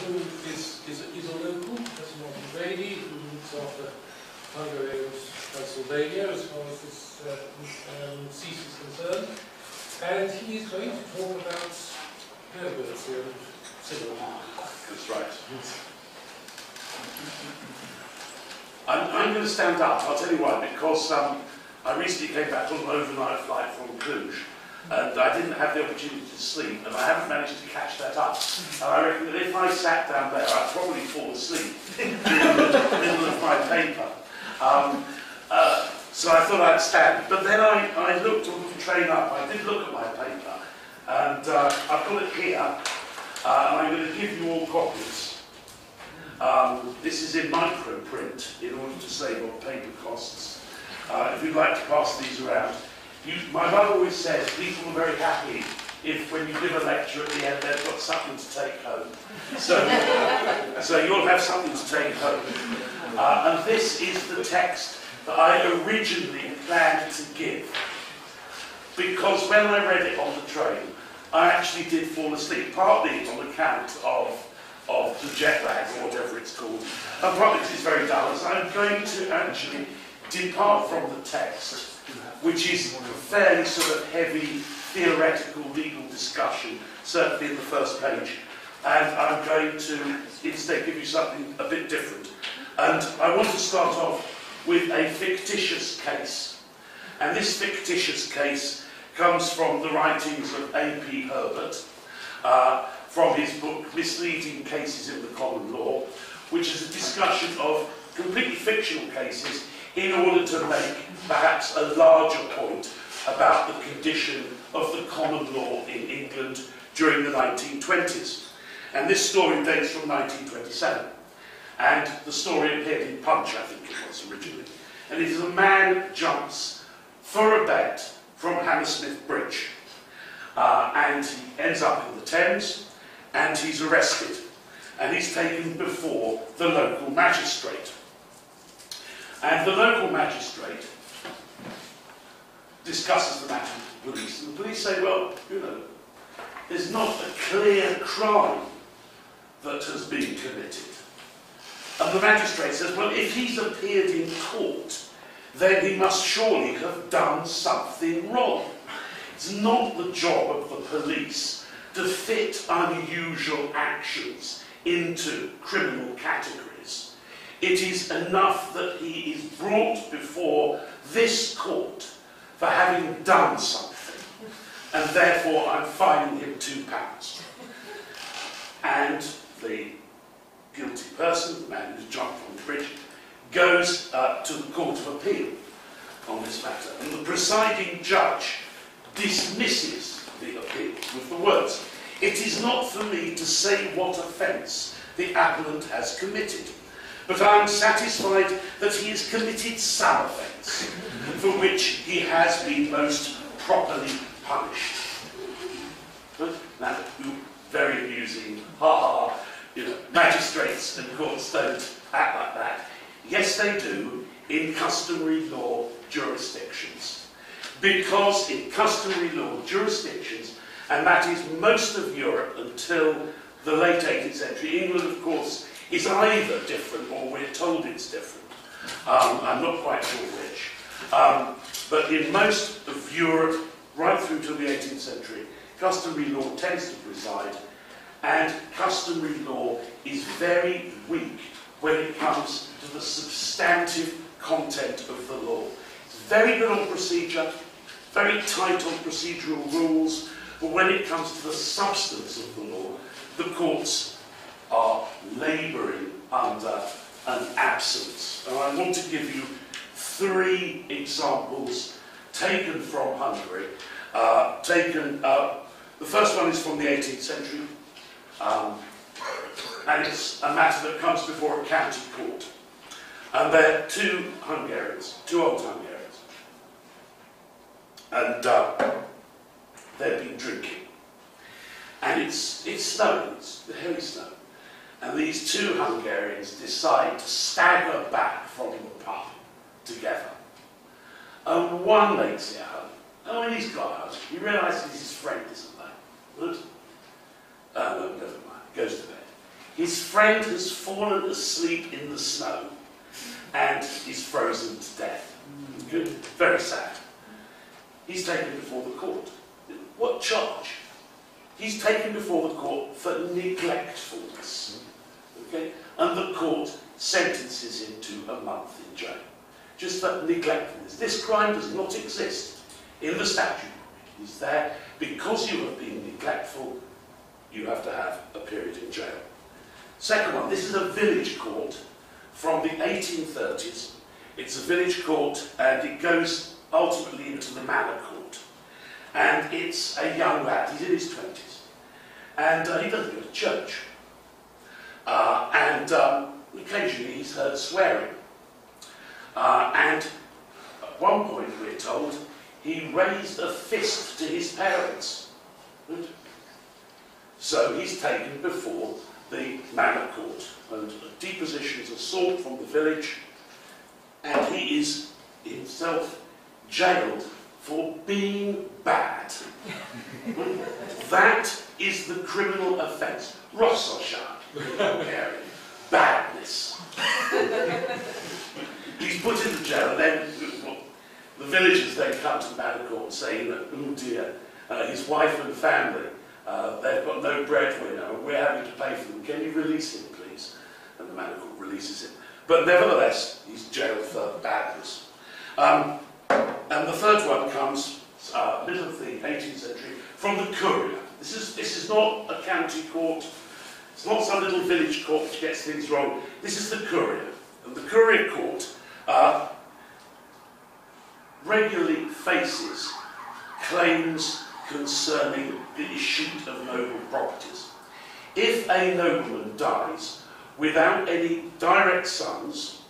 who is a local, Professor Martyn Rady, who looks after Hungary and Transylvania as far as this CEES is concerned. And he is going to talk about perverts and civil law. That's right. I'm going to stand up, I'll tell you why, because I recently came back on an overnight flight from Cluj, and I didn't have the opportunity to sleep, and I haven't managed to catch that up. And I reckon that if I sat down there, I'd probably fall asleep in the middle of my paper. So I thought I'd stand. But then I looked on the train up, I did look at my paper, and I've got it here, and I'm going to give you all copies. This is in micro print in order to save on paper costs. If you'd like to pass these around. My mother always says people are very happy if when you give a lecture at the end they've got something to take home. So you'll have something to take home. And this is the text that I originally planned to give. Because when I read it on the train, I actually did fall asleep, partly on account of the jet lag or whatever it's called, and partly because it's very dull. So I'm going to actually depart from the text, which is a fairly sort of heavy theoretical legal discussion, certainly in the first page, and I'm going to instead give you something a bit different. And I want to start off with a fictitious case. And this fictitious case comes from the writings of A.P. Herbert, from his book Misleading Cases in the Common Law, which is a discussion of completely fictional cases in order to make perhaps a larger point about the condition of the common law in England during the 1920s. And this story dates from 1927. And the story appeared in Punch, I think it was originally. And it is a man jumps for a bet from Hammersmith Bridge. And he ends up in the Thames, and he's arrested. And he's taken before the local magistrate. And the local magistrate discusses the matter with the police. And the police say, well, you know, there's not a clear crime that has been committed. And the magistrate says, well, if he's appeared in court, then he must surely have done something wrong. It's not the job of the police to fit unusual actions into criminal categories. It is enough that he is brought before this court for having done something, and therefore I'm fining him £2. And the guilty person, the man who's jumped on the bridge, goes to the Court of Appeal on this matter. And the presiding judge dismisses the appeal with the words, "It is not for me to say what offence the appellant has committed, but I am satisfied that he has committed some offence, for which he has been most properly punished." But now, very amusing, ha-ha, you know, magistrates and courts don't act like that. Yes, they do in customary law jurisdictions. Because in customary law jurisdictions, and that is most of Europe until the late 18th century, England, of course, is either different or we're told it's different. I'm not quite sure which. But in most of Europe, right through to the 18th century, customary law tends to preside, and customary law is very weak when it comes to the substantive content of the law. It's very good on procedure, very tight on procedural rules, but when it comes to the substance of the law, the courts are labouring under an absence. And I want to give you 3 examples taken from Hungary. The first one is from the 18th century, and it's a matter that comes before a county court. And they're 2 Hungarians, 2 old Hungarians. And they've been drinking. And it's snowing, it's heavy snow. And these 2 Hungarians decide to stagger back from the pub together. And one makes it home. And when he's got home, he realises his friend isn't there. Good? No, never mind. Goes to bed. His friend has fallen asleep in the snow and is frozen to death. Good? Very sad. He's taken before the court. What charge? He's taken before the court for neglectfulness. Okay? And the court sentences him to a month in jail. Just for neglectfulness. This crime does not exist in the statute. It's there because you have been neglectful, you have to have a period in jail. Second one, this is a village court from the 1830s. It's a village court and it goes ultimately into the manor court. And it's a young lad, he's in his 20s. And he doesn't go to church. Occasionally he's heard swearing. And at one point, we're told, he raised a fist to his parents. Right? So he's taken before the manor court, and depositions are sought from the village, and he is himself jailed for being bad. That is the criminal offence. Rossosha, badness. He's put into jail, and then the villagers then come to the manor court and say, oh dear, his wife and family, they've got no breadwinner, and we're having to pay for them. Can you release him, please? And the manor court releases him. But nevertheless, he's jailed for badness. And the third one comes, middle of the 18th century, from the courier. This is not a county court. It's not some little village court which gets things wrong. This is the courier. And the courier court regularly faces claims concerning the issue of noble properties. If a nobleman dies without any direct sons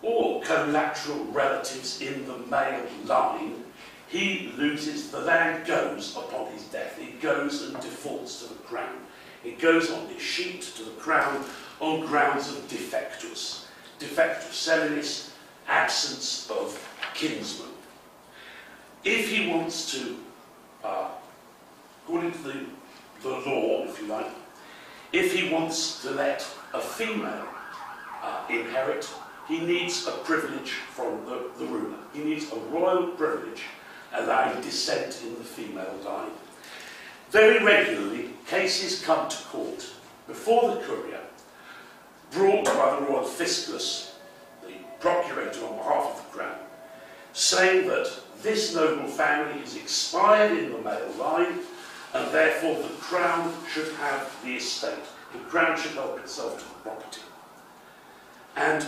or collateral relatives in the male line, he loses, the land goes upon his death. It goes and defaults to the crown. It goes on his sheet to the crown on grounds of defectus. Defectus selinis, absence of kinsman. If he wants to, according to the law, if you like, if he wants to let a female inherit, he needs a privilege from the ruler. He needs a royal privilege allowing descent in the female line. Very regularly, cases come to court before the courier, brought by the royal fiscus, the procurator on behalf of the crown, saying that this noble family is expired in the male line, and therefore the crown should have the estate. The crown should help itself to the property. And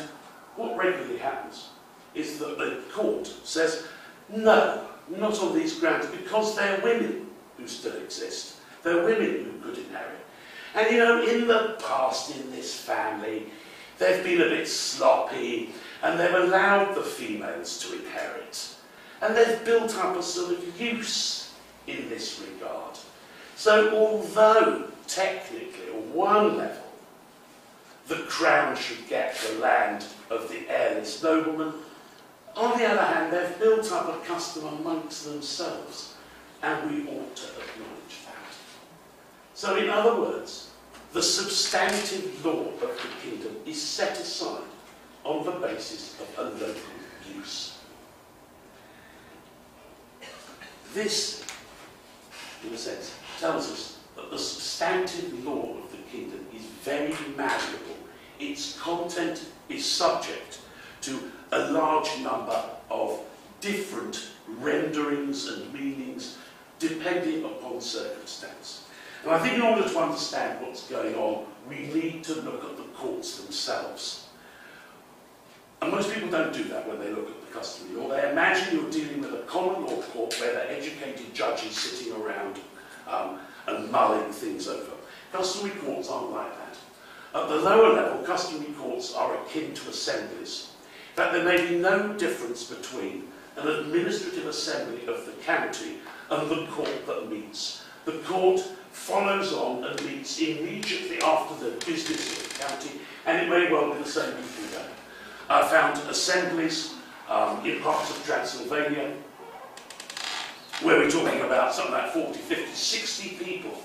what regularly happens is that the court says, no, not on these grounds, because they're women who still exist. They're women who could inherit. And you know, in the past in this family, they've been a bit sloppy, and they've allowed the females to inherit. And they've built up a sort of use in this regard. So although technically, on one level, the crown should get the land of the heirless nobleman, on the other hand, they've built up a custom amongst themselves, and we ought to acknowledge that. So in other words, the substantive law of the kingdom is set aside on the basis of a local use. This, in a sense, tells us that the substantive law of the kingdom is very malleable. Its content is subject to a large number of different renderings and meanings depending upon circumstance. And I think in order to understand what's going on, we need to look at the courts themselves. And most people don't do that when they look at the customary law. They imagine you're dealing with a common law court where they're educated judges sitting around and mulling things over. Customary courts aren't like that. At the lower level, customary courts are akin to assemblies. In fact, there may be no difference between an administrative assembly of the county and the court that meets. The court follows on and meets immediately after the business of the county, and it may well be the same people there. I found assemblies in parts of Transylvania where we're talking about something like 40, 50, 60 people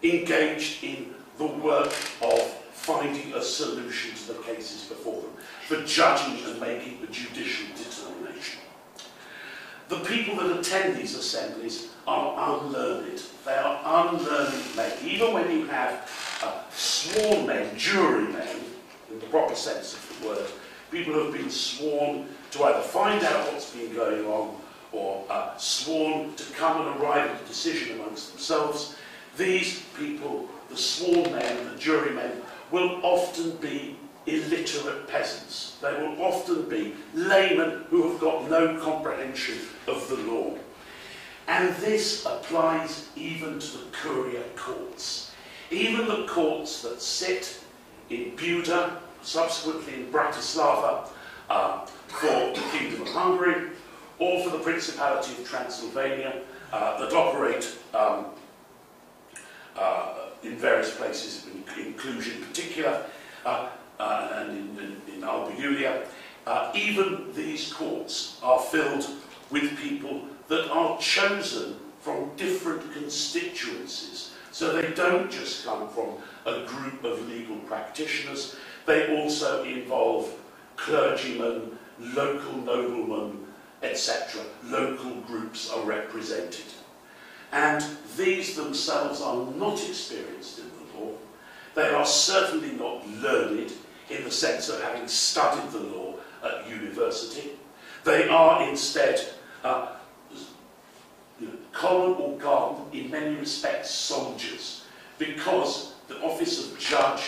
engaged in the work of finding a solution to the cases before them, for judging and making a judicial determination. The people that attend these assemblies are unlearned. They are unlearned men. Even when you have sworn men, jurymen, in the proper sense of the word, people who have been sworn to either find out what's been going on or sworn to come and arrive at a decision amongst themselves, these people, the sworn men, the jurymen, will often be illiterate peasants. They will often be laymen who have got no comprehension of the law. And this applies even to the courier courts. Even the courts that sit in Buda, subsequently in Bratislava, for the Kingdom of Hungary, or for the Principality of Transylvania, that operate in various places, in Cluj in particular, and in Alba Iulia. Even these courts are filled with people that are chosen from different constituencies. So they don't just come from a group of legal practitioners, they also involve clergymen, local noblemen, etc. Local groups are represented. And these themselves are not experienced in the law. They are certainly not learned in the sense of having studied the law at university. They are instead common or garden, in many respects, soldiers, because the office of judge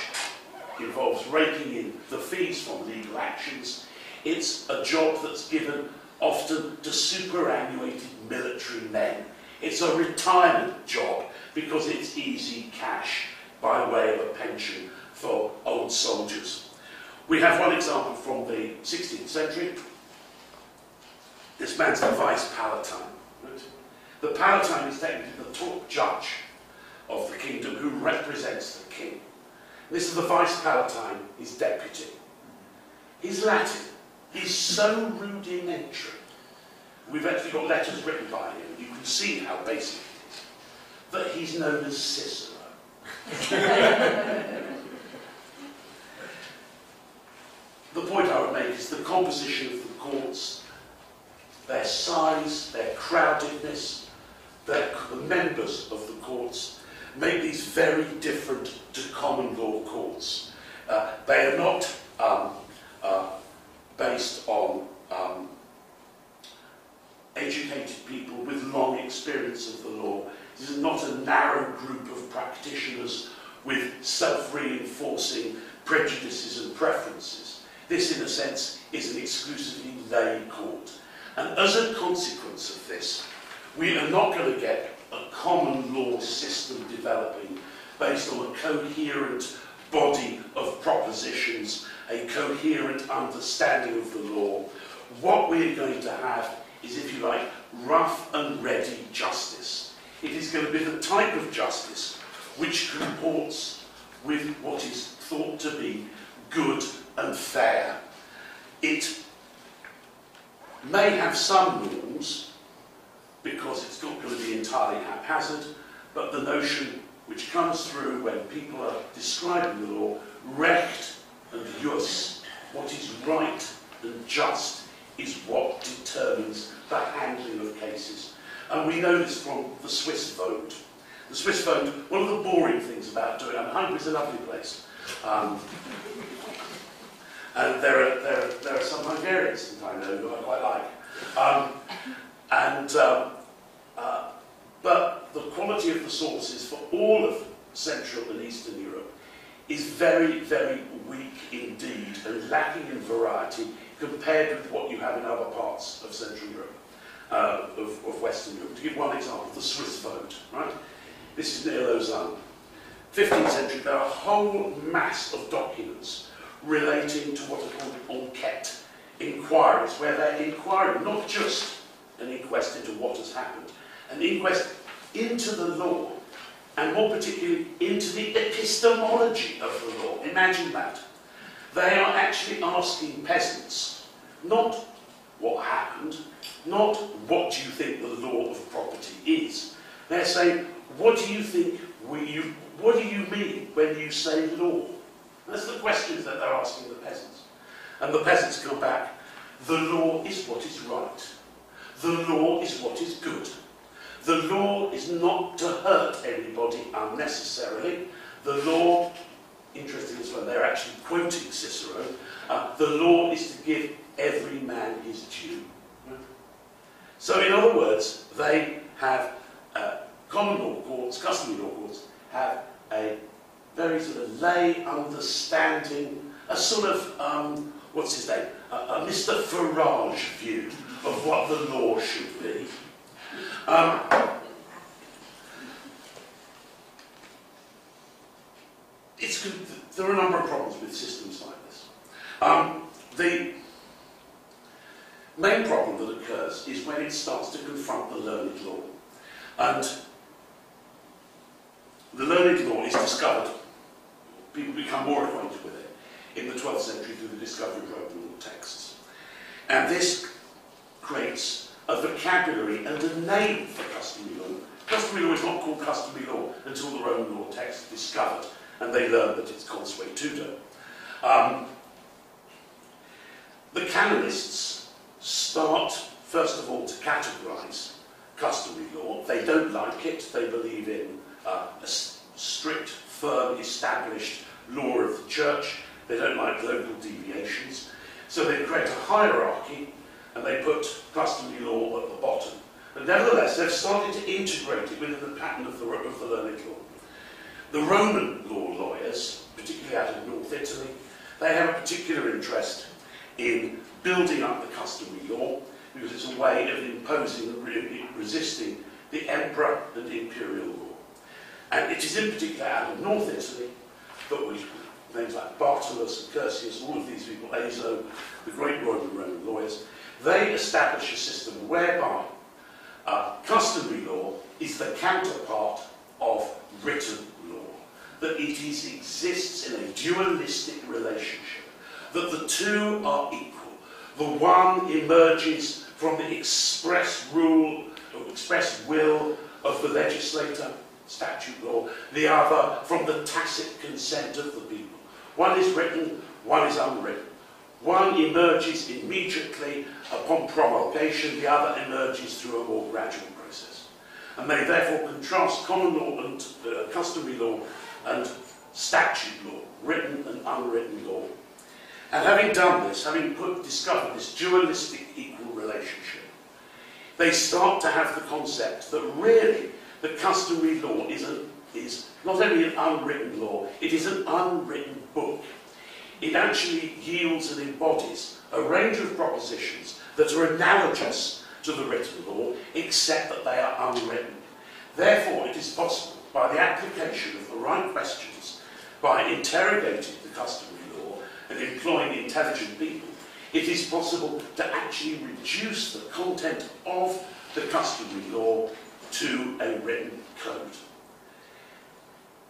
involves raking in the fees from legal actions. It's a job that's given often to superannuated military men. It's a retirement job because it's easy cash by way of a pension for old soldiers. We have one example from the 16th century. This man's the Vice Palatine. Right? The Palatine is technically the top judge of the kingdom who represents the king. This is the Vice Palatine, his deputy. He's Latin. He's so rudimentary. We've actually got letters written by him. You can see how basic it is. That he's known as Cicero. The point I would make is the composition of the courts, their size, their crowdedness, the members of the courts make these very different to common law courts. They are not based on educated people with long experience of the law. This is not a narrow group of practitioners with self-reinforcing prejudices and preferences. This, in a sense, is an exclusively lay court. And as a consequence of this, we are not going to get a common law system developing based on a coherent body of propositions, a coherent understanding of the law. What we're going to have is, if you like, rough and ready justice. It is going to be the type of justice which comports with what is thought to be good and fair. It may have some norms, because it's not going to be entirely haphazard, but the notion which comes through when people are describing the law, recht and jus, what is right and just, is what determines the handling of cases. And we know this from the Swiss vote. The Swiss vote, one of the boring things about doing it, Hungary is a lovely place. And there are some Hungarians that I know who I quite like. But the quality of the sources for all of Central and Eastern Europe is very, very weak indeed, and lacking in variety compared with what you have in other parts of Central Europe, of Western Europe. To give one example, the Swiss vote, right? This is near Lausanne. 15th century, there are a whole mass of documents relating to what are called enquête, inquiries, where they're inquiring not just an inquest into what has happened, an inquest into the law, and more particularly into the epistemology of the law. Imagine that. They are actually asking peasants, not what happened, not what do you think the law of property is. They're saying, what do you think, what do you mean when you say law? That's the questions that they're asking the peasants. And the peasants come back, the law is what is right. The law is what is good. The law is not to hurt anybody unnecessarily. The law, interesting as well, they're actually quoting Cicero, the law is to give every man his due. So in other words, they have common law courts, customary law courts, have a very sort of lay understanding, a sort of, what's his name, a Mr. Farage view of what the law should be. There are a number of problems with systems like this. The main problem that occurs is when it starts to confront the learned law. And the learned law is discovered, people become more acquainted with it in the 12th century through the discovery of Roman law texts. And this creates a vocabulary and a name for customary law. Customary law is not called customary law until the Roman law text is discovered, and they learn that it's consuetudo. The canonists start, first of all, to categorise customary law. They don't like it. They believe in a strict, firm, established law of the church. They don't like local deviations. So they create a hierarchy, and they put customary law at the bottom. But nevertheless, they've started to integrate it within the pattern of the learned law. The Roman law lawyers, particularly out of North Italy, they have a particular interest in building up the customary law because it's a way of imposing and resisting the emperor and the imperial law. And it is in particular out of North Italy that names like Bartolus and Curtius, all of these people, Azo, the great Roman lawyers, they establish a system whereby customary law is the counterpart of written law, that it exists in a dualistic relationship, that the two are equal. The one emerges from the express rule, or express will of the legislator, statute law, the other from the tacit consent of the people. One is written, one is unwritten. One emerges immediately upon promulgation, the other emerges through a more gradual process. And they therefore contrast common law and customary law and statute law, written and unwritten law. And having done this, having discovered this dualistic equal relationship, they start to have the concept that really the customary law is not only an unwritten law, it is an unwritten book. It actually yields and embodies a range of propositions that are analogous to the written law, except that they are unwritten. Therefore, it is possible, by the application of the right questions, by interrogating the customary law and employing intelligent people, it is possible to actually reduce the content of the customary law to a written code.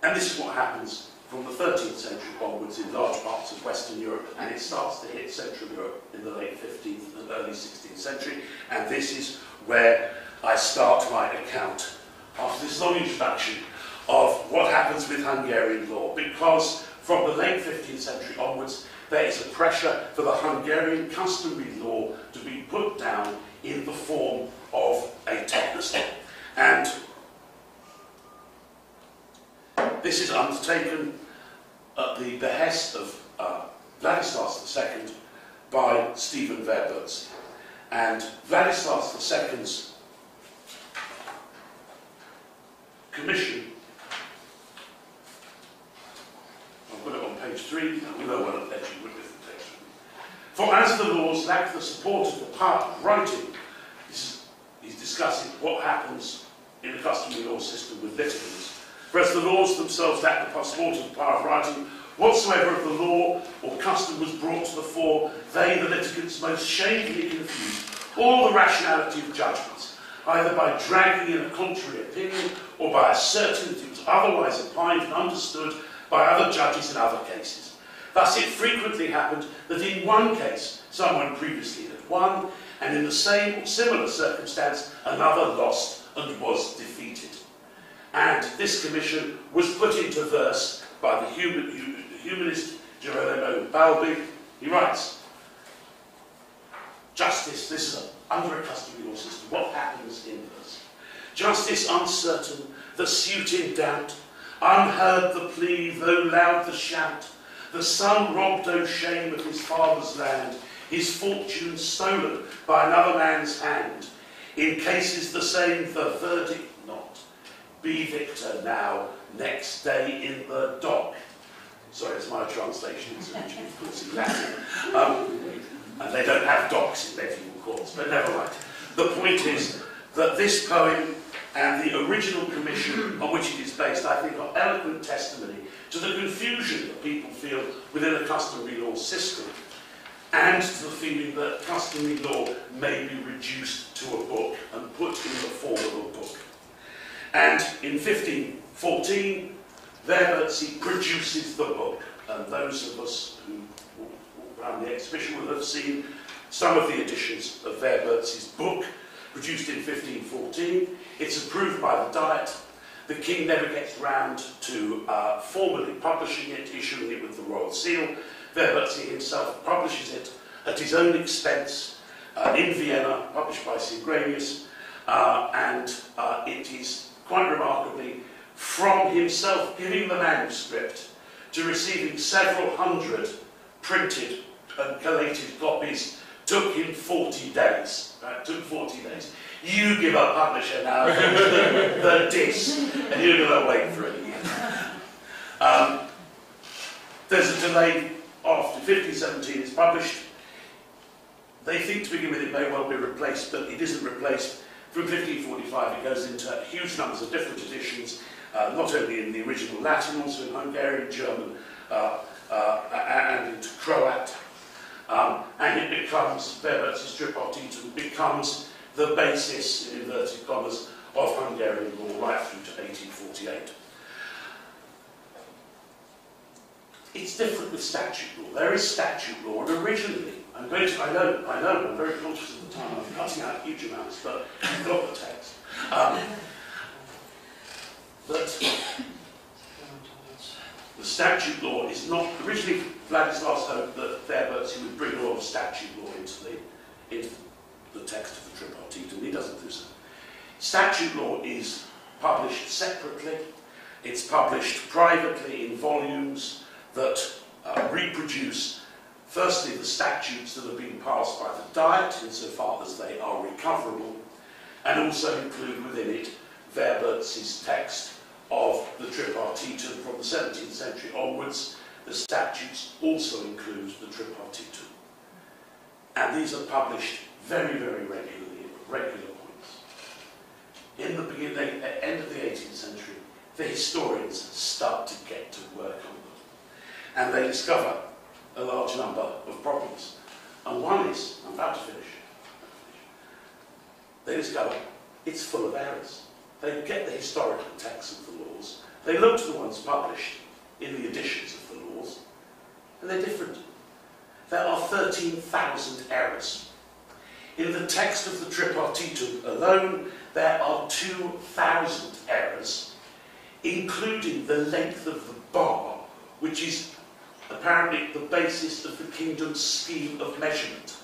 And this is what happens from the 13th century onwards in large parts of Western Europe, and it starts to hit Central Europe in the late 15th and early 16th century, and this is where I start my account, after this long introduction, of what happens with Hungarian law, because from the late 15th century onwards, there is a pressure for the Hungarian customary law to be put down in the form of a text. And this is undertaken at the behest of Vladislas II by Stephen Verbertz. And Vladislas II's commission, I'll put it on page 3, we know what I've actually written the text. For as the laws lack the support of the power of writing, he's discussing what happens in the customary law system with litigants. For as the laws themselves lack the support of the power of writing, whatsoever of the law or custom was brought to the fore, they, the litigants, most shamefully confused all the rationality of judgments, either by dragging in a contrary opinion or by asserting that it was otherwise applied and understood by other judges in other cases. Thus it frequently happened that in one case someone previously had won, and in the same or similar circumstance another lost and was defeated. And this commission was put into verse by the humanist Balbi, he writes, justice, this is under a customary law system, what happens in verse? Justice uncertain, the suit in doubt, unheard the plea, though loud the shout, the son robbed o' shame of his father's land, his fortune stolen by another man's hand. In cases the same, the verdict not. Be victor now, next day in the dock. Sorry, it's my translation, it's originally, of course, in Latin. And they don't have docks in medieval courts, but never mind. The point is that this poem and the original commission on which it is based, I think, are eloquent testimony to the confusion that people feel within a customary law system, and to the feeling that customary law may be reduced to a book and put in the form of a book. And in 1514, Verbertsy produces the book, and those of us who walk around the exhibition will have seen some of the editions of Verbertsy's book, produced in 1514. It's approved by the Diet. The king never gets round to formally publishing it, issuing it with the royal seal. Verbertsy himself publishes it at his own expense in Vienna, published by Singranius, and it is quite remarkably from himself giving the manuscript to receiving several hundred printed and collated copies took him 40 days. Right? Took 40 days. You give a publisher now the disc, and you're going to wait for a year. There's a delay after 1517 it's published. They think to begin with it may well be replaced, but it isn't replaced. From 1545 it goes into huge numbers of different editions, not only in the original Latin, also in Hungarian, German, and into Croat. And it becomes, Verbertsy's Tripartitum becomes the basis, in inverted commas, of Hungarian law right through to 1848. It's different with statute law. There is statute law, and originally, I know, I'm very conscious of the time, I'm cutting out huge amounts, but you've got the text. That the statute law is not, originally Vladislav's hoped that Verbertsy would bring a lot of statute law into the text of the Tripartitum. He doesn't do so. Statute law is published separately. It's published privately in volumes that reproduce, firstly, the statutes that have been passed by the Diet, insofar as they are recoverable, and also include within it Verbertsy's text of the Tripartitum from the 17th century onwards. The statutes also include the Tripartitum. And these are published very, very regularly at regular points. In the beginning, end of the 18th century, the historians start to get to work on them. And they discover a large number of problems. And one is, I'm about to finish, they discover it's full of errors. They get the historical texts of the laws, they look to the ones published in the editions of the laws, and they're different. There are 13,000 errors. In the text of the Tripartitum alone, there are 2,000 errors, including the length of the bar, which is apparently the basis of the kingdom's scheme of measurement.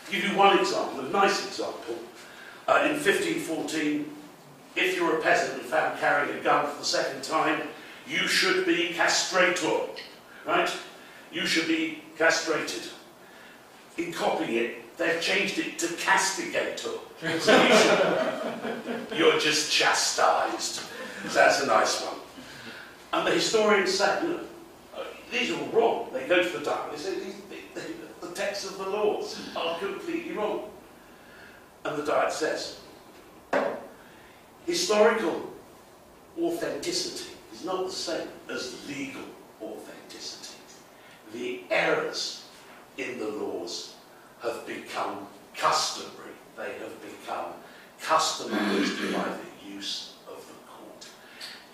To give you one example, a nice example, in 1514, if you're a peasant and found carrying a gun for the second time, you should be castrator, right? You should be castrated. In copying it, they've changed it to castigator. So you're just chastised. So that's a nice one. And the historians say, you know, these are all wrong. They go to the Diet. They say the texts of the laws are completely wrong. And the Diet says, historical authenticity is not the same as legal authenticity. The errors in the laws have become customary. They have become customised by the use of the court.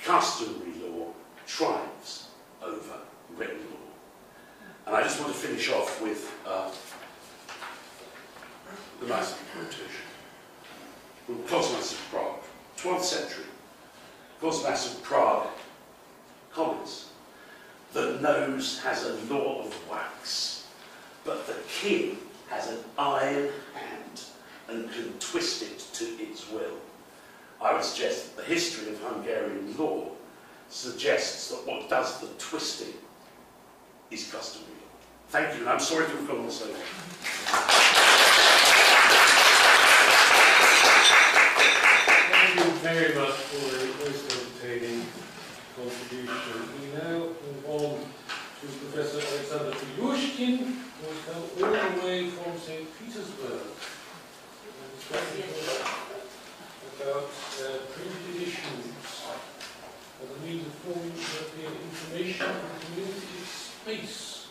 Customary law triumphs over written law. And I just want to finish off with the nice quotation from Cosmas of Prague, 12th century. Cosmas of Prague comments, The nose has a law of wax, but the king has an iron hand and can twist it to its will. I would suggest that the history of Hungarian law suggests that what does the twisting is customary law. Thank you, and I'm sorry to have gone on so long. Thank you very much for a most entertaining contribution. We now move on to Professor Alexander Filyushkin, who has come all the way from St. Petersburg. About printed editions as a means of forming European information and communicative space.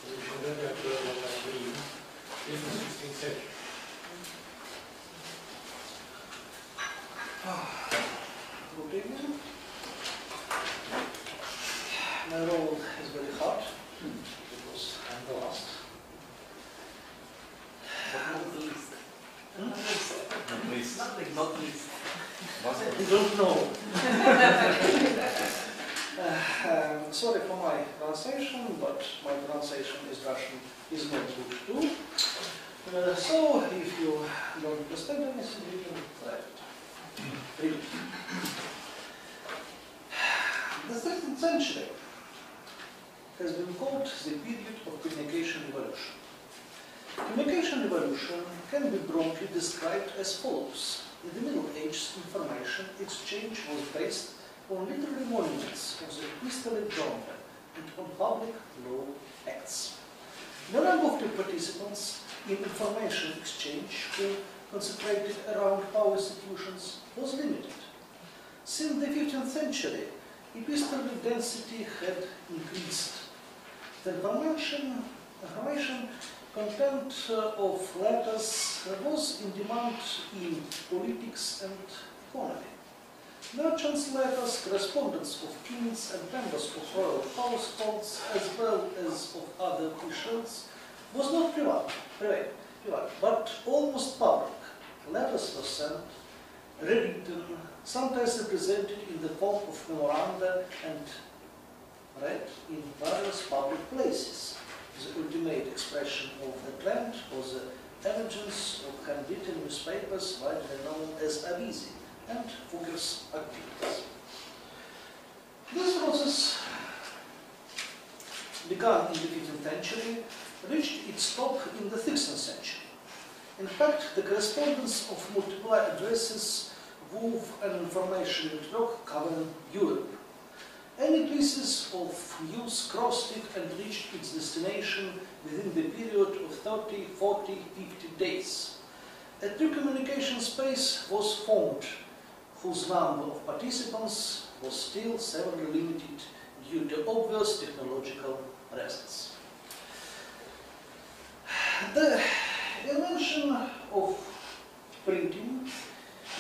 We shall then have to learn what that means in the 16th century. Good evening. My role is very hard because I'm the last. But not the least. Hmm? Not least. Not least. You don't know. Sorry for my pronunciation, but my pronunciation is Russian is not good too. So if you don't understand anything, you can try it. Read it. The 16th century has been called the period of communication revolution. Communication revolution can be broadly described as follows. In the Middle Ages, information exchange was based on literary monuments of the epistolary genre and on public law acts. The number of the participants in information exchange who concentrated around power institutions was limited. Since the 15th century, epistolary density had increased. The information content of letters was in demand in politics and economy. Merchants' letters, correspondence of kings and members of royal households, as well as of other officials, was not private, but almost public. Letters were sent, rewritten, sometimes represented in the form of memoranda and read in various public places. The ultimate expression of the trend was the emergence of handwritten newspapers widely known as avisi and Fugger's activities. This process began in the 15th century, reached its top in the 16th century. In fact, the correspondence of multiple addresses wove an information network covering Europe. Any pieces of news crossed it and reached its destination within the period of 30, 40, 50 days. A true communication space was formed, whose number of participants was still severely limited due to obvious technological reasons. The invention of printing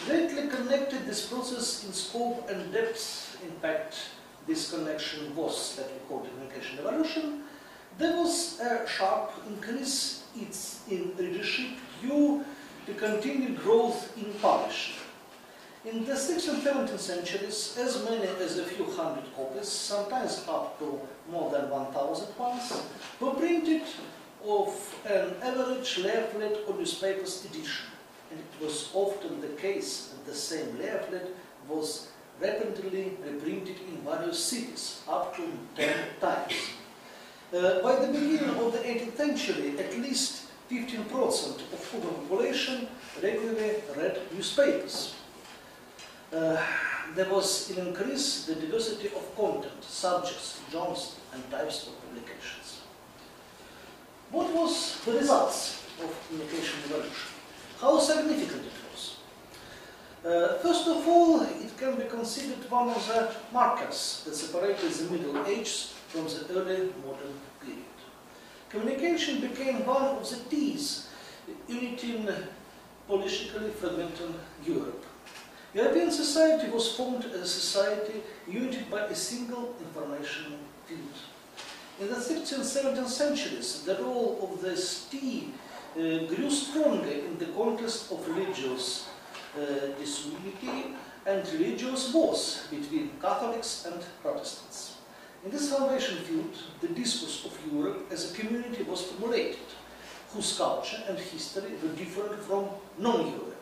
greatly connected this process in scope and depth. In fact, this connection was that we call the communication revolution. There was a sharp increase in readership due to continued growth in publishing. In the 16th and 17th centuries, as many as a few hundred copies, sometimes up to more than 1,000 ones, were printed of an average leaflet or newspaper's edition. And it was often the case that the same leaflet was rapidly reprinted in various cities, up to 10 times. By the beginning of the 18th century, at least 15% of the population regularly read newspapers. There was an increase in the diversity of content, subjects, genres, and types of publications. What was the results of communication revolution? How significant it was? First of all, it can be considered one of the markers that separated the Middle Ages from the early modern period. Communication became one of the keys uniting politically fragmented Europe. European society was formed as a society united by a single information field. In the 16th and 17th centuries, the role of the state grew stronger in the context of religious disunity and religious wars between Catholics and Protestants. In this foundation field, the discourse of Europe as a community was formulated, whose culture and history were different from non-Europe.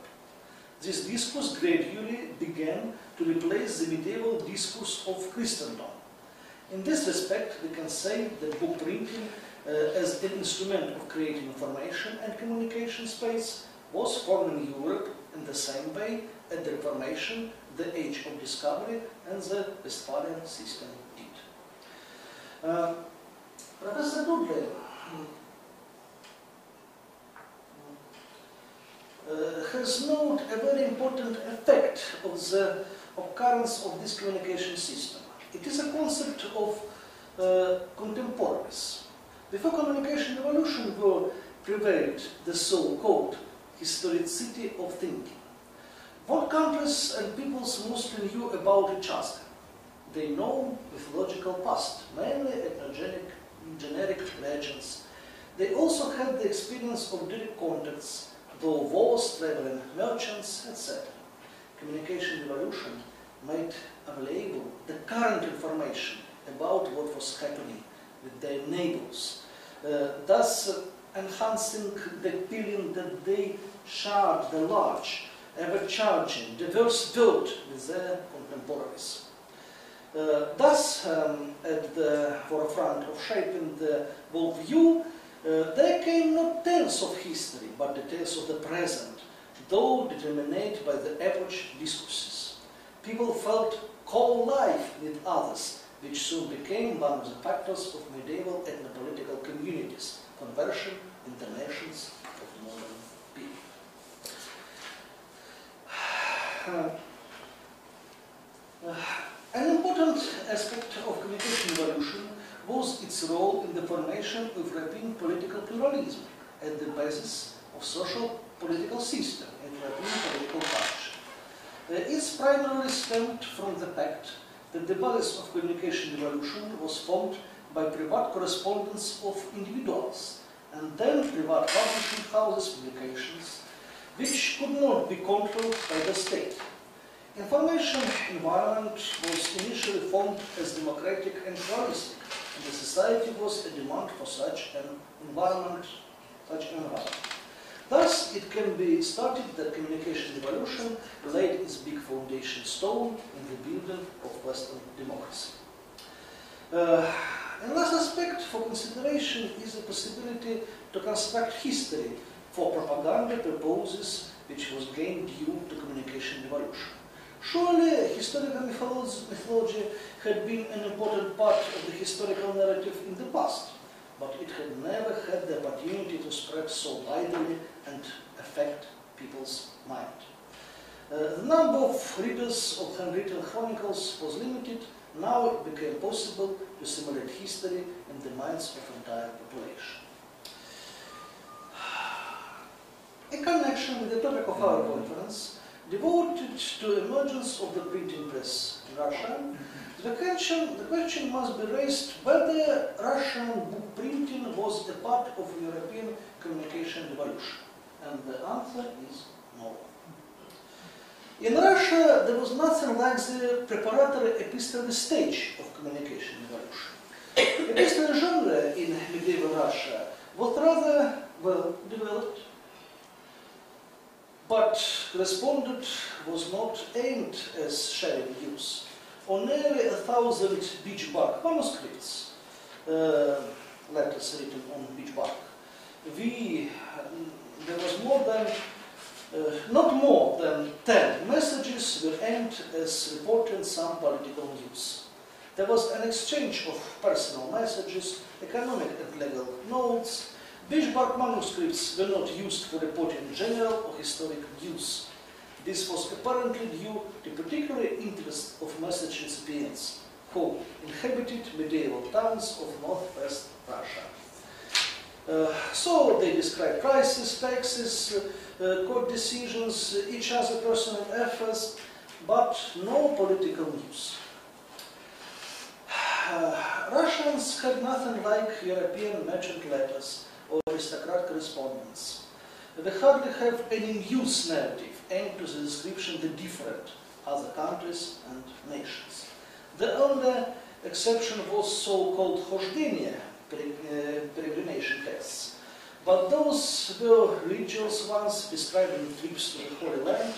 This discourse gradually began to replace the medieval discourse of Christendom. In this respect, we can say that book printing as an instrument of creating information and communication space was formed in Europe in the same way at the Reformation, the Age of Discovery, and the Westphalian system did. Professor Dudley has noted a very important effect of the occurrence of this communication system. It is a concept of contemporaries. Before communication revolution prevailed the so-called historicity of thinking. What countries and peoples mostly knew about each other? They know mythological past, mainly ethnogenic, generic legends. They also had the experience of direct contacts, though wars, traveling merchants, etc. Communication revolution made available the current information about what was happening with their neighbors, thus enhancing the feeling that they shared the large, ever-charging, diverse world with their contemporaries. Thus, at the forefront of shaping the worldview, there came not tales of history, but the tales of the present, though determined by the epoch discourses. People felt co-life with others, which soon became one of the factors of medieval ethno-political communities, conversion into nations of modern people. An important aspect of communication revolution was its role in the formation of European political pluralism at the basis of social political system and European political culture. It primarily stemmed from the fact that the basis of communication revolution was formed by private correspondence of individuals and then private publishing houses' publications, which could not be controlled by the state. Information environment was initially formed as democratic and pluralistic, and the society was a demand for such an environment. Thus, it can be stated that communication revolution laid its big foundation stone in the building of Western democracy. Another aspect for consideration is the possibility to construct history for propaganda purposes, which was gained due to communication revolution. Surely, historical mythology had been an important part of the historical narrative in the past, but it had never had the opportunity to spread so widely and affect people's mind. The number of readers of handwritten chronicles was limited. Now it became possible to simulate history in the minds of the entire population. In connection with the topic of our conference, devoted to emergence of the printing press in Russia, the question must be raised whether Russian book printing was a part of European communication revolution. And the answer is no. In Russia, there was nothing like the preparatory epistolary stage of communication revolution. Epistolary genre in medieval Russia was rather well developed, but correspondence was not aimed as sharing use. On nearly 1,000 beech bark manuscripts, letters written on beech bark, there was not more than 10 messages were aimed as reporting some political news. There was an exchange of personal messages, economic and legal notes. Beech bark manuscripts were not used for reporting general or historic news. This was apparently due to particular interest of message recipients who inhabited medieval towns of northwest Russia. So they describe crises, taxes, court decisions, each other's personal efforts, but no political news. Russians had nothing like European merchant letters or aristocrat correspondence. They hardly have any news narrative aimed to the description of the different other countries and nations. The only exception was so-called хождение, peregrination texts. But those were religious ones describing trips to the Holy Land.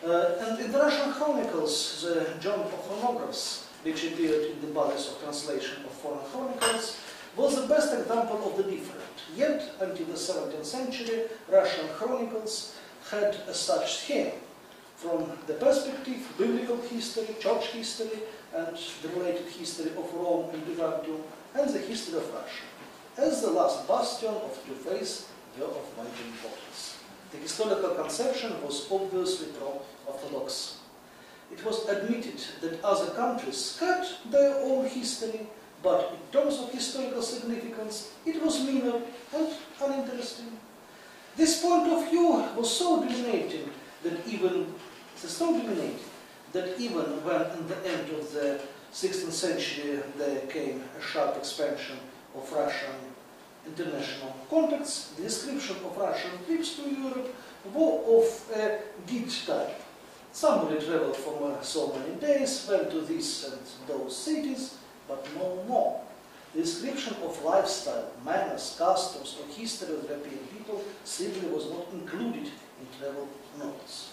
And in the Russian chronicles, the Journal of Phonographs, which appeared in the bodies of translation of foreign chronicles, was the best example of the different. Yet, until the 17th century, Russian chronicles had a such scheme from the perspective, biblical history, church history, and the related history of Rome and Byzantium, and the history of Russia. As the last bastion of two faiths were of vital importance. The historical conception was obviously pro-orthodox. It was admitted that other countries had their own history, but in terms of historical significance, it was minor and uninteresting. This point of view was so dominating that even when in the end of the 16th century there came a sharp expansion of Russian international contacts, the description of Russian trips to Europe were of a guide type. Somebody traveled for so many days, went to this and those cities, but no more. The description of lifestyle, manners, customs, or history of European people simply was not included in travel notes.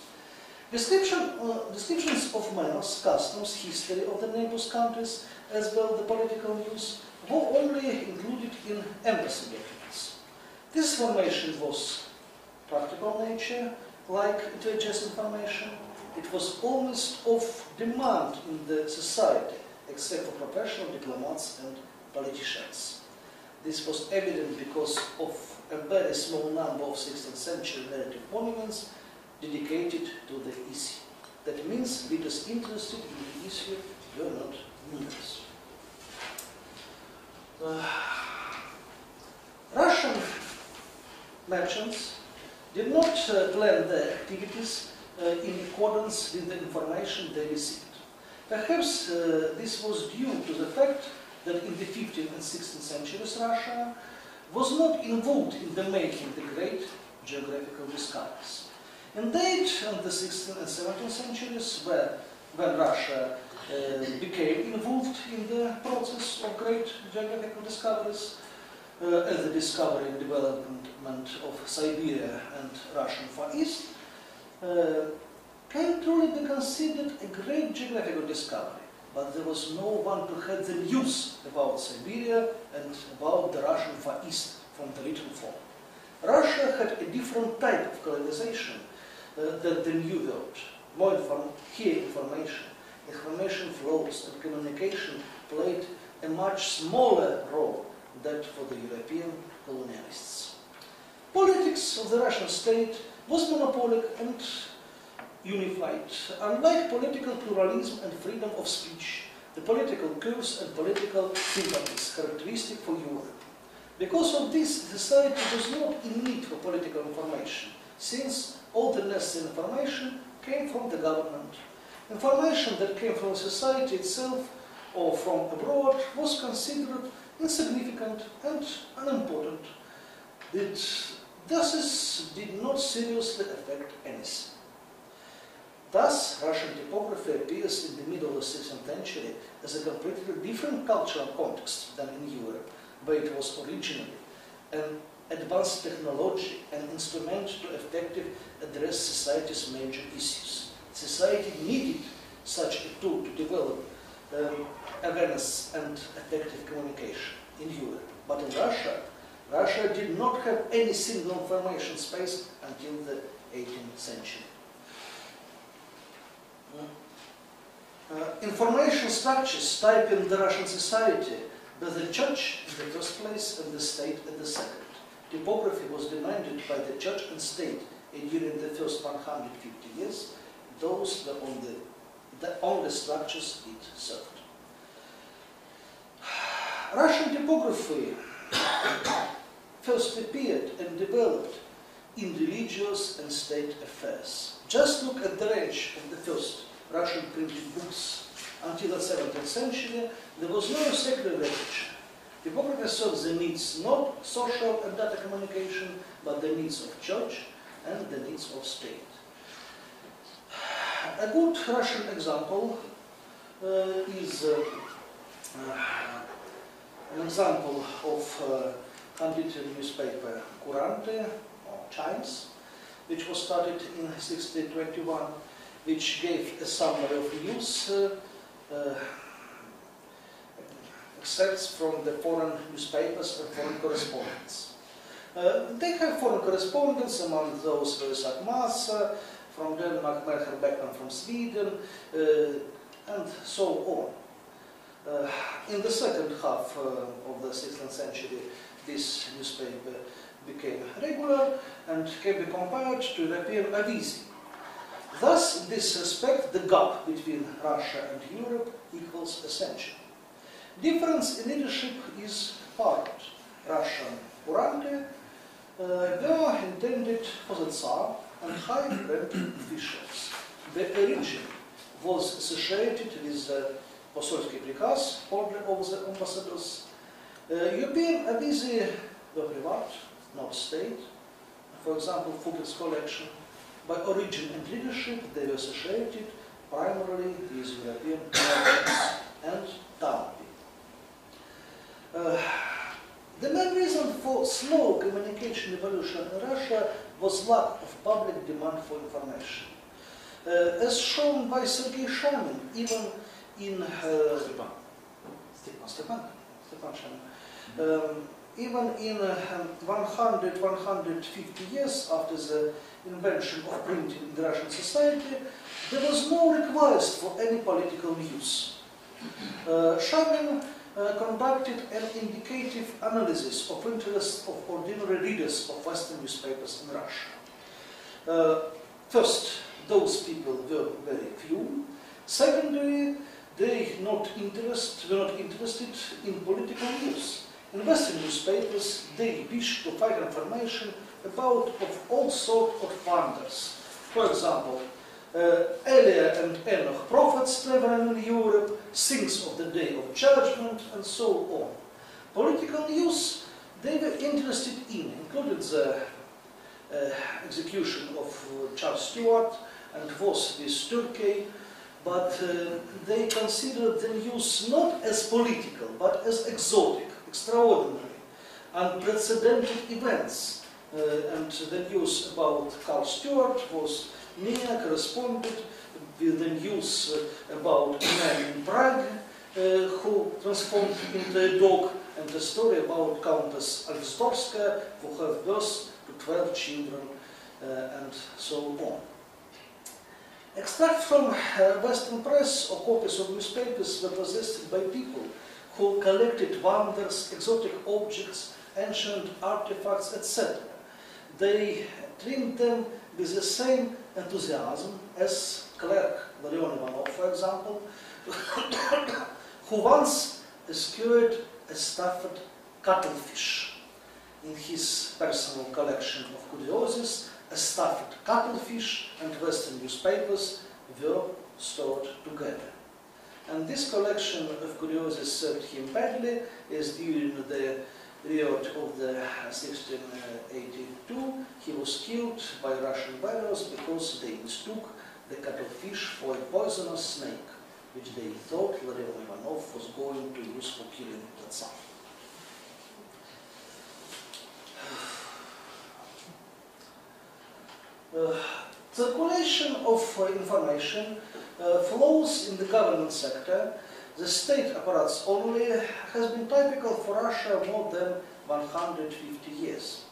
Descriptions of manners, customs, history of the neighbors' countries, as well as the political news, were only included in embassy documents. This information was practical nature, like intelligence information. It was almost of demand in the society, except for professional diplomats and politicians. This was evident because of a very small number of 16th century narrative monuments dedicated to the issue. That means readers interested in the issue were not numerous. Russian merchants did not plan their activities in accordance with the information they received. Perhaps this was due to the fact that in the 15th and 16th centuries Russia was not involved in the making the great geographical discoveries. Indeed, in the 16th and 17th centuries, when Russia became involved in the process of great geographical discoveries, as the discovery and development of Siberia and Russian Far East, can truly be considered a great geographical discovery, but there was no one who had the news about Siberia and about the Russian Far East from the written form. Russia had a different type of colonization than the New World. More information flows and communication played a much smaller role than for the European colonialists. Politics of the Russian state was monopolic and unified. Unlike political pluralism and freedom of speech, the political curves and political sympathies characteristic for Europe. Because of this, society was not in need for political information, since all the necessary information came from the government. Information that came from society itself or from abroad was considered insignificant and unimportant. It thus did not seriously affect anything. Thus, Russian typography appears in the middle of the 16th century as a completely different cultural context than in Europe, where it was originally an advanced technology, an instrument to effectively address society's major issues. Society needed such a tool to develop awareness and effective communication in Europe. But in Russia, Russia did not have any single information space until the 18th century. Information structures type in the Russian society were the church in the first place and the state at the second. Typography was demanded by the church and state during the first 150 years. Those were the only structures it served. Russian typography first appeared and developed in religious and state affairs. Just look at the range of the first Russian printed books. Until the 17th century, there was no secular literature. Typography serves the needs not social and data communication, but the needs of church and the needs of state. A good Russian example is An example of handwritten newspaper Kurante, or Chimes, which was started in 1621, which gave a summary of news, excerpts from the foreign newspapers and foreign correspondence. They have foreign correspondence, among those Isak Massa from Denmark, Melcher Beckman from Sweden, and so on. In the second half of the 16th century, this newspaper became regular and can be compared to European avisi. Thus, in this respect, the gap between Russia and Europe equals a century. Difference in leadership is apparent. Russian Kurante were intended for the Tsar and high-ranking officials. The origin was associated with the Possolsky Prikaz, order of the ambassadors. European avisi were private, not state. For example, Fouquet's collection. By origin and leadership, they were associated primarily with European merchants and town people. The main reason for slow communication evolution in Russia was lack of public demand for information. As shown by Sergei Shamin, even in even in 100-150 years after the invention of printing in the Russian society, there was no request for any political news. Shamin conducted an indicative analysis of interests of ordinary readers of Western newspapers in Russia. First, those people were very few. Secondly, they were not interested in political news. In Western newspapers, they wished to find information about all sorts of wonders. For example, Elia and Enoch prophets traveling in Europe, things of the Day of Judgment, and so on. Political news they were interested in included the execution of Charles Stuart and wars with Turkey, but they considered the news not as political, but as exotic, extraordinary, unprecedented events. And the news about Karl Stuart was near corresponded with the news about a man in Prague who transformed into a dog, and the story about Countess Alstorska who gave birth to 12 children, and so on. Extracts from Western press or copies of newspapers were possessed by people who collected wonders, exotic objects, ancient artifacts, etc. They treated them with the same enthusiasm as clerk Leon Ivanov, for example, who once secured a stuffed cuttlefish. In his personal collection of curiosities, a stuffed cuttlefish and Western newspapers were stored together. And this collection of curiosities served him badly, as during the period of the 1682 he was killed by Russian warriors because they mistook the cuttlefish for a poisonous snake, which they thought Leon Ivanov was going to use for killing the Tsar. Circulation of information flows in the government sector. The state apparatus only has been typical for Russia more than 150 years.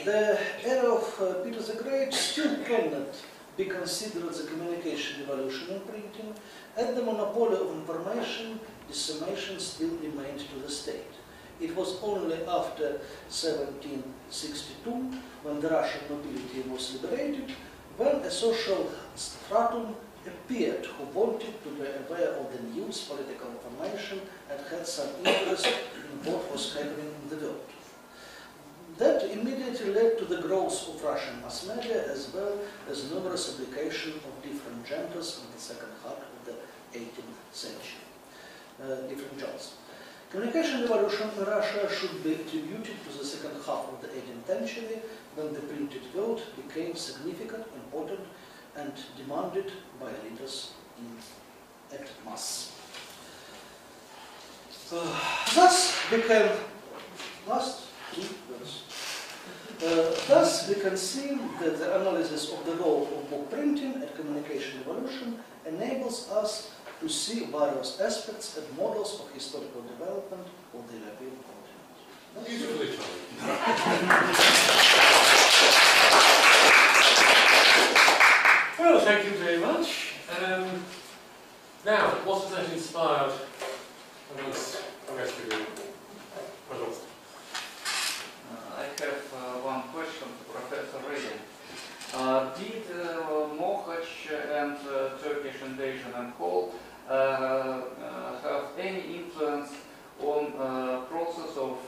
The era of Peter the Great still cannot be considered the communication evolution in printing, and the monopoly of information dissemination still remained to the state. It was only after 1762, when the Russian nobility was liberated, when a social stratum appeared who wanted to be aware of the news, political information, and had some interest in what was happening in the world. That immediately led to the growth of Russian mass media, as well as numerous publications of different genders in the second half of the 18th century, different genres. Communication evolution in Russia should be attributed to the second half of the 18th century, when the printed word became significant, important, and demanded by leaders in mass. Thus we can thus we can see that the analysis of the role of book printing and communication evolution enables us to see various aspects and models of historical development of the European continent. Beautifully told. Well, thank you very much. Now, what has that inspired amongst the rest of you? I have one question to Professor Rady. Did Mohacs and Turkish invasion and whole have any influence on process of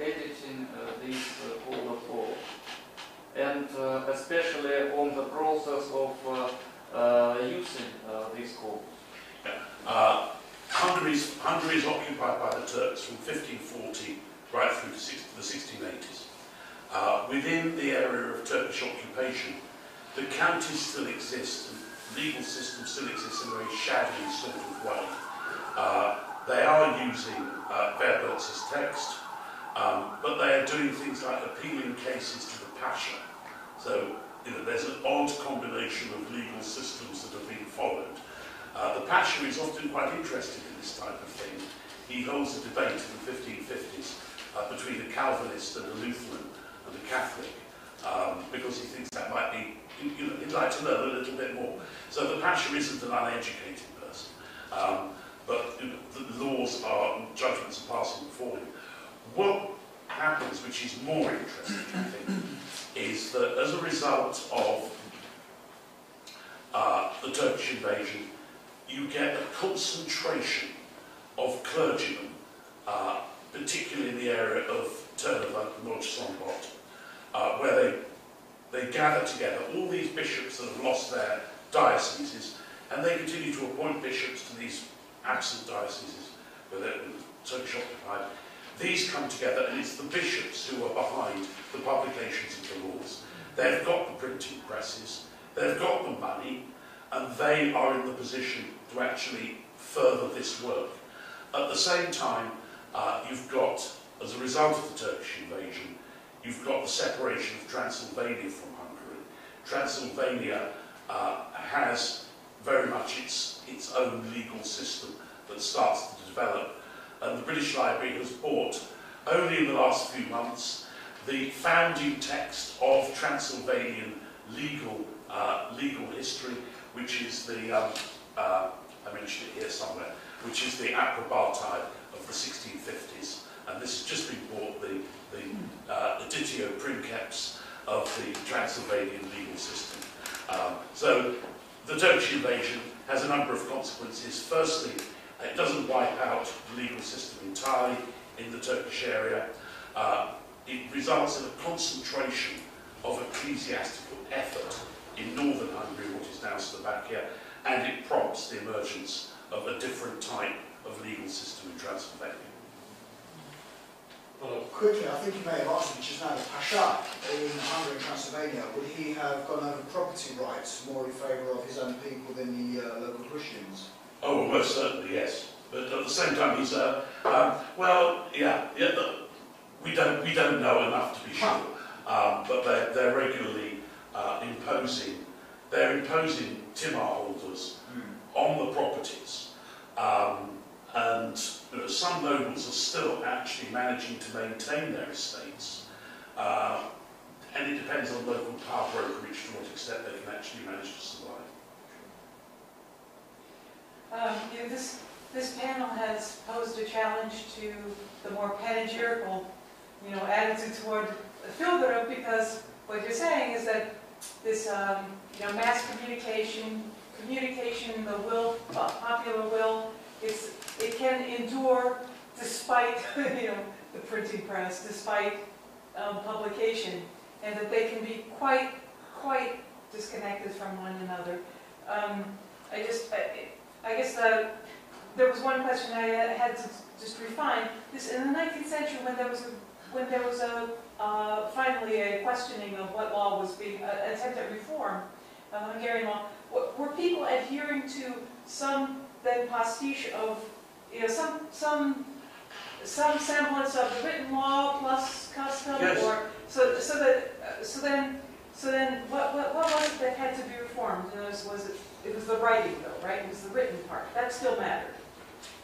editing this code of law, and especially on the process of using this code? Hungary is occupied by the Turks from 1540 right through to the 1680s. Within the area of Turkish occupation, the counties still exist, and legal system still exists in a very shadowy sort of way. They are using Verbert's text, but they are doing things like appealing cases to the Pasha. So there's an odd combination of legal systems that are being followed. The Pasha is often quite interested in this type of thing. He holds a debate in the 1550s between a Calvinist and a Lutheran and a Catholic, because he thinks that might be, he'd like to learn a little bit more. So the Pasha isn't an uneducated person, but the laws and judgments are passing before him. What happens, which is more interesting, I think, is that as a result of the Turkish invasion, you get a concentration of clergymen, particularly in the area of Turnova and Lodz-Sombot, where they gather together, all these bishops that have lost their dioceses, and they continue to appoint bishops to these absent dioceses where they're Turkish occupied. These come together, and it's the bishops who are behind the publications of the laws. They've got the printing presses, they've got the money, and they are in the position to actually further this work. At the same time, you've got, as a result of the Turkish invasion, you've got the separation of Transylvania from Hungary. Transylvania has very much its own legal system that starts to develop, and the British Library has bought, only in the last few months, the founding text of Transylvanian legal history, which is the, I mentioned it here somewhere, which is the Aprobatide of the 1650s. And this has just been bought, the editio princeps of the Transylvanian legal system. So the Turkish invasion has a number of consequences. Firstly, it doesn't wipe out the legal system entirely in the Turkish area. It results in a concentration of ecclesiastical effort in northern Hungary, what is now Slovakia, and it prompts the emergence of a different type of legal system in Transylvania. Well, Quickly, I think you may have answered just now, the Pasha in Hungary and Transylvania, would he have gone over property rights more in favour of his own people than the local Christians? Oh, well, most certainly, yes. But at the same time, he's we don't know enough to be sure. But they're regularly imposing timar holders on the properties, and some nobles are still actually managing to maintain their estates, and it depends on local power brokerage to what extent they can actually manage to survive. This panel has posed a challenge to the more panegyrical, attitude toward Fedorov, because what you're saying is that this, mass communication, the will, popular will, it can endure despite, the printing press, despite publication, and that they can be quite disconnected from one another. I guess there was one question I had to just refine. This in the 19th century, when there was finally a questioning of what law was being attempted reform of Hungarian law, were people adhering to some then pastiche of some some semblance of the written law plus custom, Yes. or so then what was it that had to be reformed? It was the writing though, right? It was the written part. That still mattered.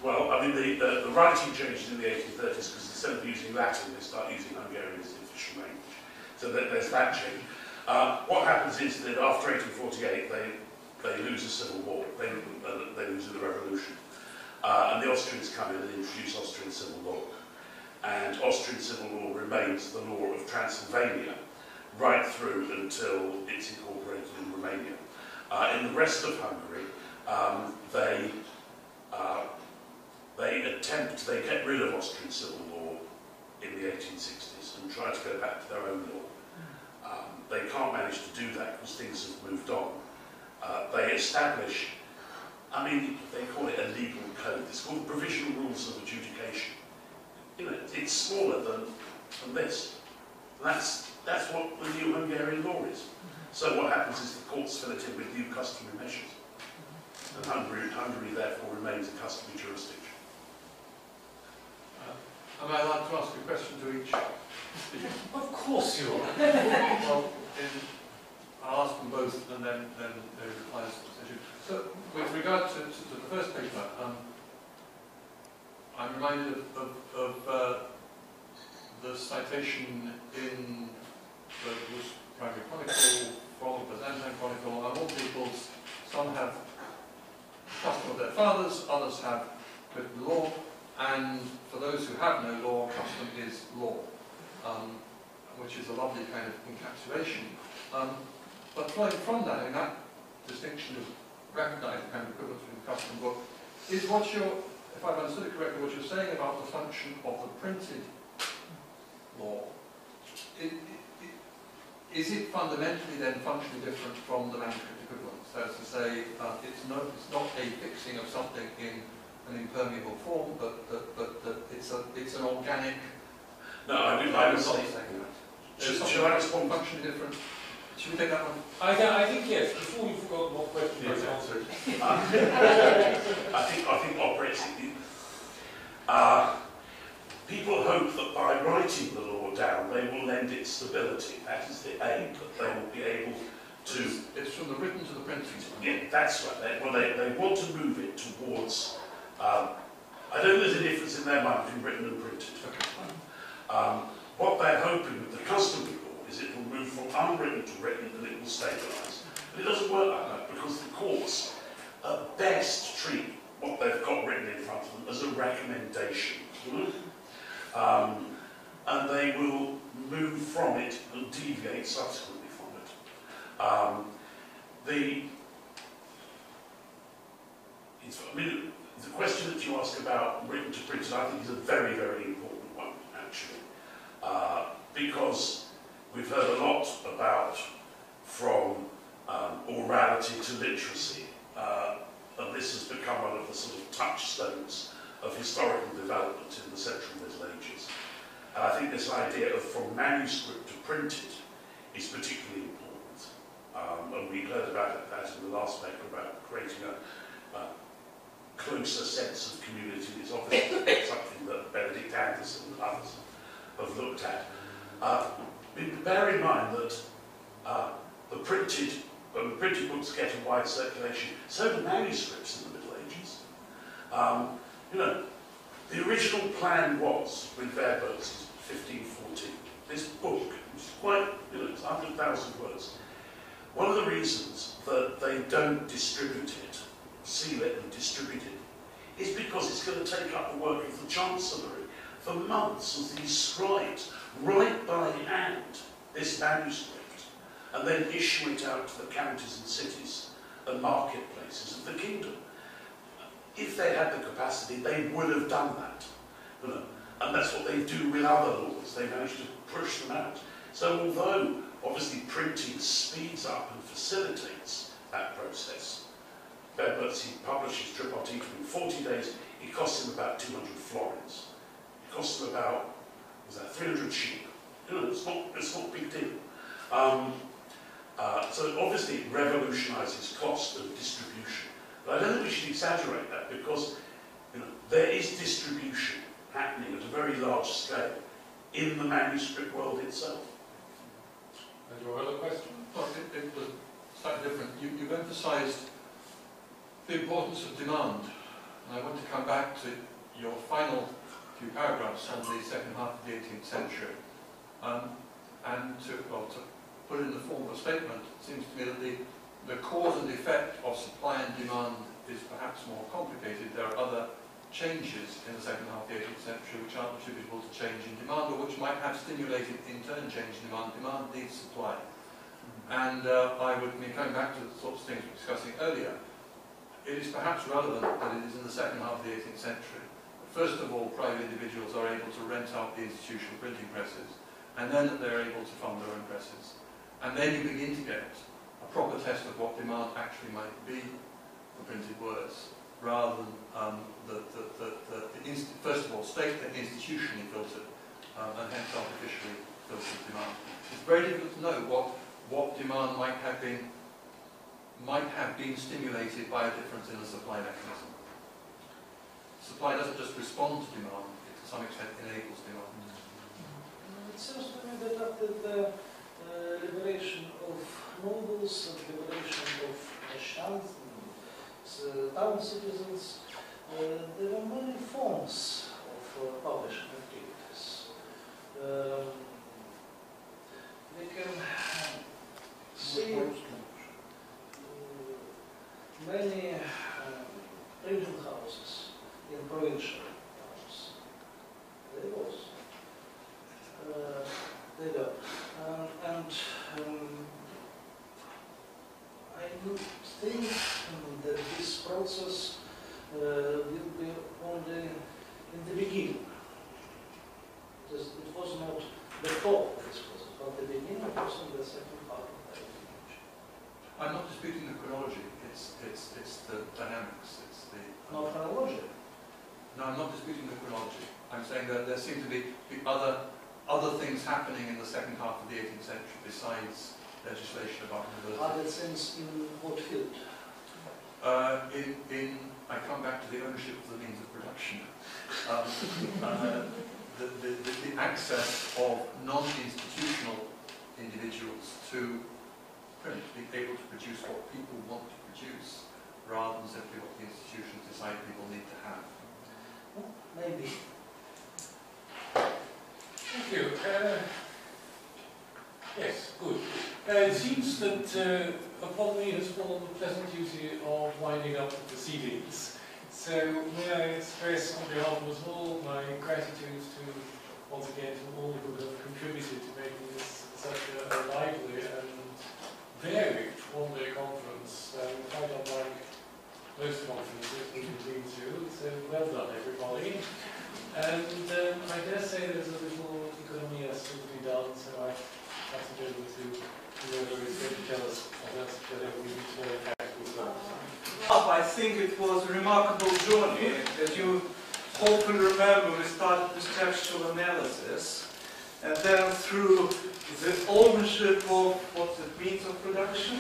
Well, I mean, the writing changed in the 1830s because instead of using Latin, they start using Hungarian as the official language. So there's that change. What happens is that after 1848, they lose a civil war. They lose the revolution. And the Austrians come in and introduce Austrian civil law. And Austrian civil law remains the law of Transylvania right through until it's incorporated in Romania. In the rest of Hungary, they get rid of Austrian civil law in the 1860s and try to go back to their own law. They can't manage to do that because things have moved on. They establish, I mean, they call it a legal code. It's called Provisional Rules of Adjudication. You know, it's smaller than this. That's what the new Hungarian law is. So what happens is the courts fill it in with new customary measures. And Hungary therefore remains a customary jurisdiction. Am I allowed to ask a question to each? Of course you are. Well, I'll ask them both and then they reply as they should. So, with regard to the first paper, I'm reminded of the citation in the Primary Chronicle, from the Byzantine Chronicle, and all peoples, some have custom of their fathers, others have written law, and for those who have no law, custom is law, which is a lovely kind of encapsulation. But flowing from that, in that distinction of recognized kind of equivalence between custom and book, is what you're, if I've understood it correctly, what you're saying about the function of the printed law, is it fundamentally then functionally different from the manuscript equivalence? That is to say, it's not a fixing of something in an impermeable form, but that it's an organic. No, I would say. Shall I respond? Functionally different. Should we take that one? I think yes. Before you forgot what question was answered. I think operating. People hope that by writing the law down, they will lend it stability. That is the aim, that they will be able to. It's from the written to the printed. Yeah, that's right. They want to move it towards. I don't know there's a difference in their mind between written and printed. Okay. What they're hoping with the customary law is it will move from unwritten to written and it will stabilise. But it doesn't work like that because the courts at best treat what they've got written in front of them as a recommendation. And they will move from it and deviate subsequently from it. The question that you ask about written to printed, I think, is a very, very important one, actually. Because we've heard a lot about from orality to literacy, and this has become one of the sort of touchstones of historical development in the Central Middle Ages. And I think this idea of from manuscript to printed is particularly important. And we heard about that in the last paper about creating a closer sense of community. It's obviously something that Benedict Anderson and others have looked at. Bear in mind that the printed books get a wide circulation. So do manuscripts in the Middle Ages. The original plan was, with Verbo's 1514, this book, which is quite, it's 100,000 words. One of the reasons that they don't distribute it, seal it and distribute it, is because it's going to take up the work of the Chancellery for months as these scribes write by hand this manuscript and then issue it out to the counties and cities and marketplaces of the kingdom. If they had the capacity, they would have done that. And that's what they do with other laws. They manage to push them out. So although, obviously, printing speeds up and facilitates that process, but he publishes Tripartitum in 40 days, it costs him about 200 florins. It costs him about, 300 sheep. It's not a big deal. So obviously it revolutionises cost of distribution. But I don't think we should exaggerate that because there is distribution happening at a very large scale in the manuscript world itself. And your other question? Well, it was slightly different. You've emphasised the importance of demand. And I want to come back to your final few paragraphs on the second half of the 18th century. And to put it in the form of a statement, it seems to me that the cause and effect of supply and demand is perhaps more complicated. There are other changes in the second half of the 18th century which aren't attributable to change in demand, or which might have stimulated in turn change in demand. Demand needs supply. And I would be coming back to the sorts of things we were discussing earlier. It is perhaps relevant that it is in the second half of the 18th century. First of all, private individuals are able to rent out the institutional printing presses, and then that they're able to fund their own presses. And then you begin to get a proper test of what demand actually might be for printed words, rather than first of all, state that institutionally filtered, and hence artificially filtered demand. It's very difficult to know what demand might have been stimulated by a difference in the supply mechanism. Supply doesn't just respond to demand, it to some extent enables demand. It seems to me that after the liberation of nobles and liberation of merchants and town citizens, there were many forms of publishing activities. We can see many printing houses in provincial towns. There was. There were. I think that this process will be only in the beginning. It was not the top of this process, but the beginning was in the second part of the age. I'm not disputing the chronology, it's the dynamics, it's the... Not chronology? No, I'm not disputing the chronology. I'm saying that there seem to be other things happening in the second half of the 18th century besides legislation about universities. Other things in what field? I come back to the ownership of the means of production. The access of non-institutional individuals to print, being able to produce what people want to produce, rather than simply what the institutions decide people need to have. Maybe. Thank you. Yes, good. It seems that upon me has fallen the pleasant duty of winding up the proceedings. So may I express on behalf of us all my gratitude once again to all who have contributed to making this such a lively and varied one-day conference, quite unlike most conferences we've been to. So well done, everybody. And I dare say there's a little economy still to be done, so I have to go to whoever is going to tell us whether we reach very practical goals. I think it was a remarkable journey. As you hopefully remember, we started with textual analysis, and then through the ownership of what's the means of production.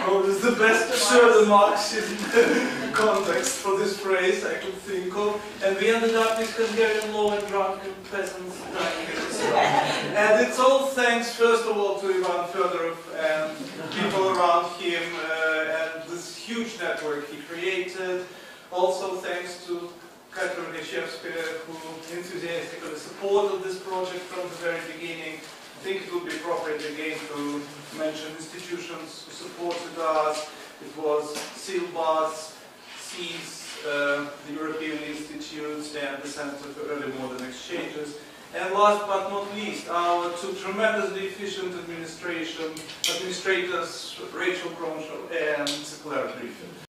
Probably the best pseudo-Marxism context for this phrase I could think of. And we ended up with Hungarian law and drunken peasants dying in the sun. And it's all thanks, first of all, to Ivan Fedorov and people around him and this huge network he created. Also thanks to Katia Rogatchevskaia, who enthusiastically supported this project from the very beginning. I think it would be appropriate again to mention institutions who supported us. It was CEELBAS, SSEES, the European Institutes, and the Center for Early Modern Exchanges. And last but not least, our two tremendously efficient administrators, Rachel Cronshaw and Claire Griffin.